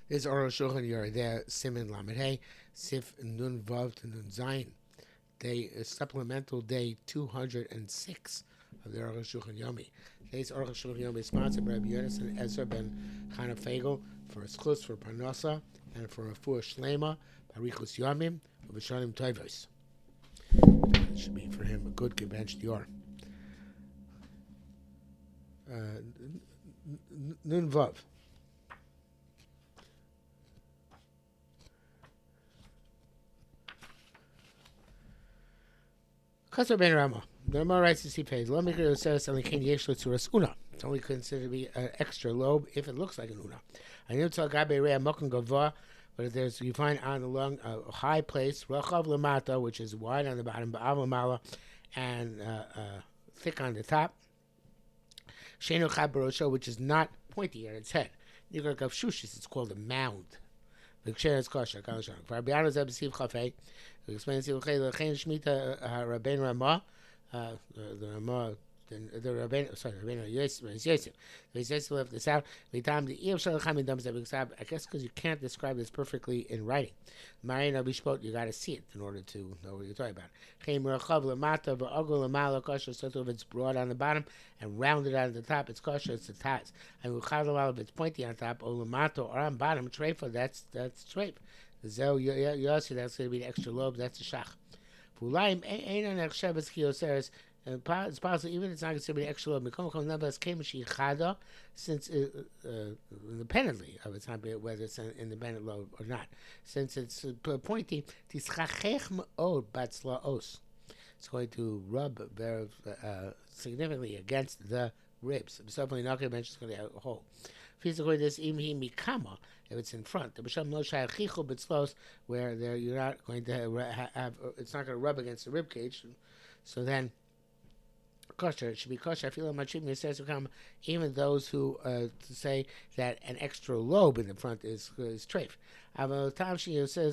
Is Aruch Shulchan Yoreh there, Siman Lamed Hey, Sif Nun Vav to Nun Zayin. Day supplemental day 206 of the Aruch Shulchan Yomi. Today's Aruch Shulchan Yomi is sponsored by Rabbi Yonasan Ezra ben Chana Fagel for his chus for Parnasa and for a fuah shlema, Barichus Yomim, of Vishanim Tovos. It should be for him a good gebenched yor. Nun Vav. Kasser ben Rama. The Rama writes to see page. Lo mikra says only can yesh letzuras una. It's only considered to be an extra lobe if it looks like an una. I know to gabe rea mokum gava, but there's you find on along a high place rachav lamata, which is wide on the bottom, ba'av lamala, and thick on the top. Sheno chab barosho, which is not pointy on its head. Nikar gav shushis. It's called a mound. V'ksheres kosher kosher. For Rabbi Zeb Siv Chafei, we explain Siv Chafei Lechein Shmita Rabbein Ramah, the Ramah, the Rabbein, sorry, Rabbein Yosef. Yosef left this out. V'tam the Eev Shalacham Dam Zeb Ksab. I guess because you can't describe this perfectly in writing. Marina Bishpot, you got to see it in order to know what you're talking about. Cheim Rachav Lamata V'Ogol Lamala Kosher. So if it's broad on the bottom and rounded on the top, it's kosher. It's the tats. And Ruchav Lamala, if it's pointy on top, or Lamato, or on bottom, treifa. That's treifa. Zel Yossi, that's going to be the extra lobe. That's the shach. Fulayim Einon Echshavas Kioseres. It's possible even it's not considered to be extra lobe. Since independently of its not whether it's an independent lobe or not, since it's pointy, it's going to rub very significantly against the ribs. Certainly not going to mention it's going to have a hole. If it's in front, where there you're not going to have it's not going to rub against the rib cage, so then kosher. It should be kosher. I feel like even those who say that an extra lobe in the front is treif.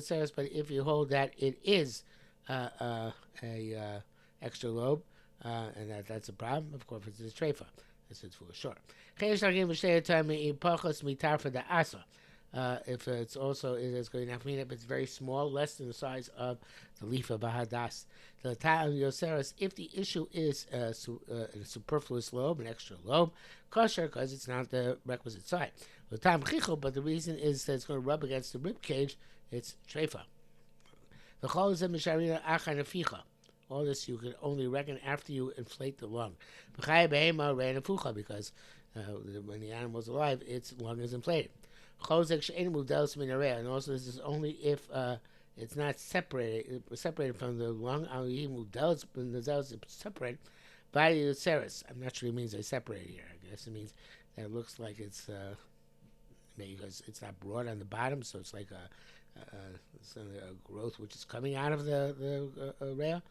Says, but if you hold that it is a extra lobe, and that's a problem, of course, it's a treifa. This is for sure. If it's also it is going to mean if it's very small, less than the size of the leaf of bahadas. The ta'am yoseres, if the issue is a superfluous lobe, an extra lobe, kosher because it's not the requisite size. The ta'am chichel, but the reason is that it's going to rub against the rib cage. It's treifa. The chol is misharina achan aficha. All this you can only reckon after you inflate the lung. Because when the animal is alive, its lung is inflated. And also this is only if it's not separated from the lung. When the cells are separated by the ceres. I'm not sure it means they separated here. I guess it means that it looks like it's because it's not broad on the bottom, so it's like a growth which is coming out of the area.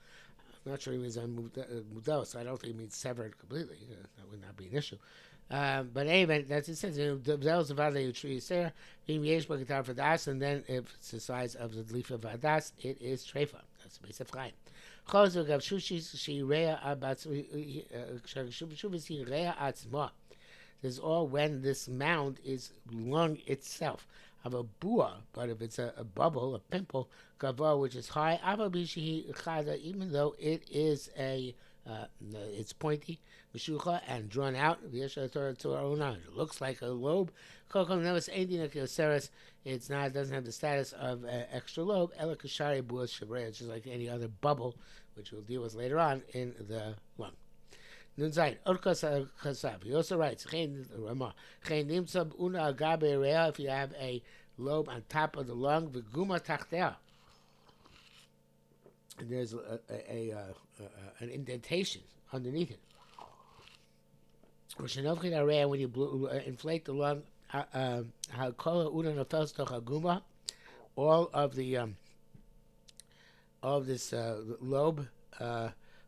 I'm not sure it means mudel, so I don't think it means severed completely. That would not be an issue. But anyway, that's it says the zealous of Vada Yutri Ser, being Yesh Bagitar Vadas, and then if it's the size of the leaf of Vadas, it is Treifa. That's the base of Chaim. Chozog of Shushis, she Rea Abats, Shuvisi Rea Atzma. This is all when this mound is lung itself. Of a bua, but if it's a bubble, a pimple, gava, which is high, even though it is it's pointy, mishucha, and drawn out, it looks like a lobe. It's not, it doesn't have the status of extra lobe. It's just like any other bubble, which we'll deal with later on in the lung. He also writes, if you have a lobe on top of the lung, and there's an indentation underneath it. When you inflate the lung, all of this lobe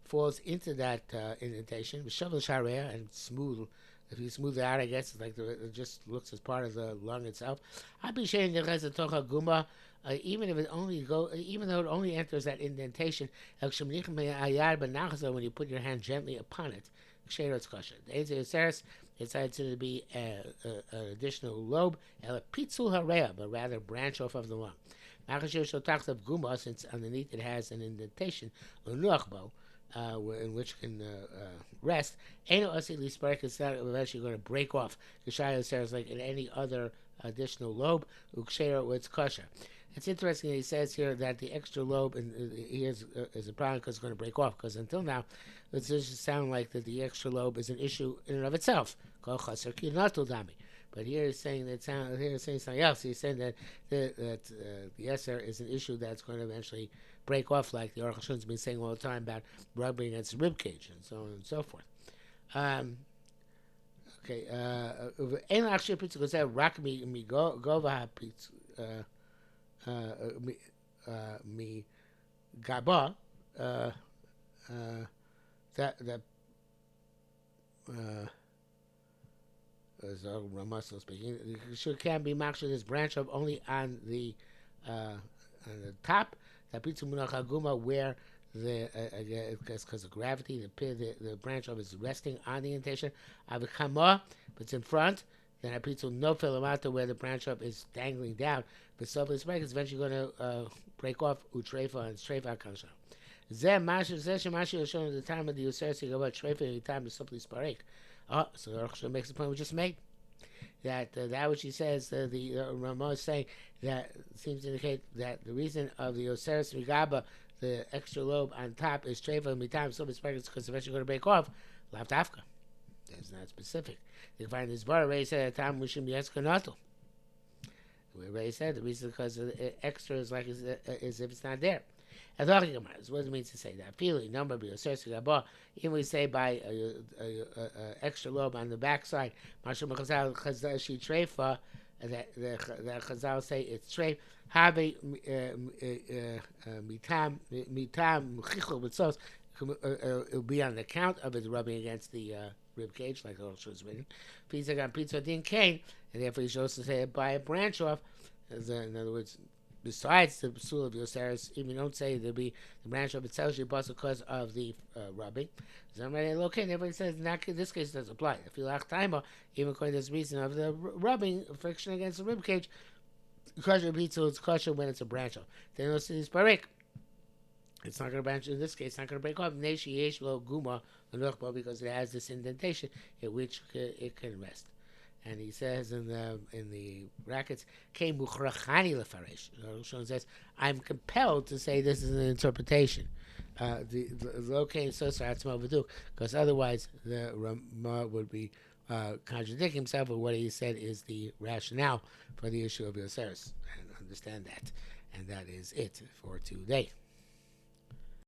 falls into that indentation. And smooth. If you smooth it out, I guess it's like it just looks as part of the lung itself. Even if even though it only enters that indentation, when you put your hand gently upon it, it's kosher. it's said to be an additional lobe, el pitzul hareya, but rather branch off of the lung. Machashir talks of guma, since underneath it has an indentation, unuachbo, in which can rest. Ain't asili spark, it's not eventually going to break off. Kishaya says like in any other additional lobe, ukshera it's kosher. It's interesting that he says here that the extra lobe is a problem because it's going to break off. Because until now, it just sound like that the extra lobe is an issue in and of itself. But here he's saying something else. He's saying that the Yeser is an issue that's going to eventually break off, like the Arukh has been saying all the time about rubbing against the rib cage and so on and so forth. Okay. Ein lachshir pizza goes out rak mi gova pizza. Mi gaba that as Ramasel speaking, can be makshir this branch of only on the top. That pizza munachaguma where because of gravity, the branch of is resting on the indentation. Avikama, but it's in front. Then a pizza no filamata where the branch up is dangling down. But so this break is eventually going to break off utrefa and strefa kansha. Zeh mashi is shown at the time of the usersi about strefa and the time is simply sparek. Oh, so the Arukh makes the point we just made. That which he says, the Ramah is saying that seems to indicate that the reason of the Osiris Migaba, the extra lobe on top, is Trefa and Mitam, so it's because it's eventually going to break off. Lavtafka. That's not specific. You can find this bar where he said, Tam Mushim Yeskanato. Where he said the reason because extra is like as if it's not there. What it means to say that? Feeling number be even we say by extra lobe on the backside, Mashum Chazal she treifa that the Chazal say it's treif. Have mitam chichel with sauce. It'll be on account of it rubbing against the rib cage, like also is written. Pizza got pizza din cane, and therefore he should also say by a branch off. In other words, besides the psul of Yoseris, even you don't say there'll be the branch of itself, because of the rubbing. Somebody okay, everybody says in this case it doesn't apply. If you lack time, even according to this reason of the rubbing friction against the rib cage, kosher pizza is kosher when it's a branch off. Then you'll see this barik. It's not going to branch in this case. It's not going to break off. Neshi yesh lo guma because it has this indentation in which it can rest. And he says in the brackets, "Kein muchrachani lefaresh." Arukh says, "I'm compelled to say this is an interpretation." The locain sosar atzma v'duk, because otherwise the Ramah would be contradicting himself with what he said is the rationale for the issue of Yoseris. And understand that, and that is it for today.